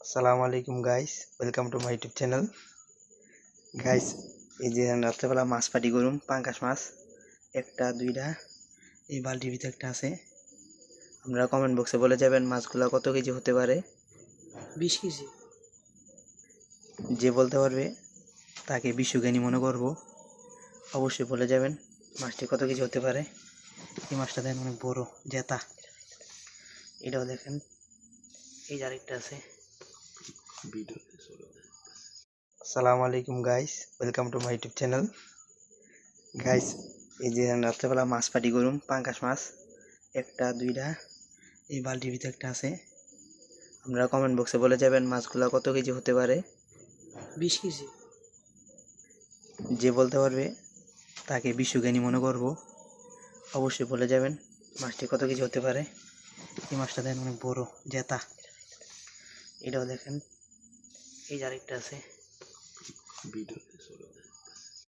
আসসালামু আলাইকুম guys, welcome to my YouTube channel. Guys, এই যে রাত্রেবেলা মাছ পাটি করুম, পাঙ্কাশ মাছ একটা দুইটা এই বালতির ভিতরে একটা আছে। আপনারা কমেন্ট বক্সে বলে যাবেন মাছগুলা কত কেজি হতে পারে। 20 কেজি। যে বলতে পারবে তাকে বিশ্বজ্ঞানী মনে করব। অবশ্যই বলে যাবেন মাছটি কত কেজি হতে পারে। এই মাছটা দেখেন অনেক বড় জেতা। এটাও দেখেন, এই যে আরেকটা আছে। আসসালামু আলাইকুম guys, welcome to my YouTube channel. Guys, এই যে রাত্রেবেলা মাছ পাটি করুম, পাঙ্কাশ মাছ একটা দুইটা এই বালতির ভিতরে একটা আছে। আপনারা কমেন্ট বক্সে বলে যাবেন মাছগুলা কত কেজি হতে পারে। 20 কেজি। যে বলতে পারবে তাকে বিশ্বজ্ঞানী মনে করব। অবশ্যই বলে যাবেন মাছটি কত কেজি হতে পারে। এই মাছটা দেখেন অনেক বড় জেতা। এটাও দেখেন, এই যে আরেকটা আছে।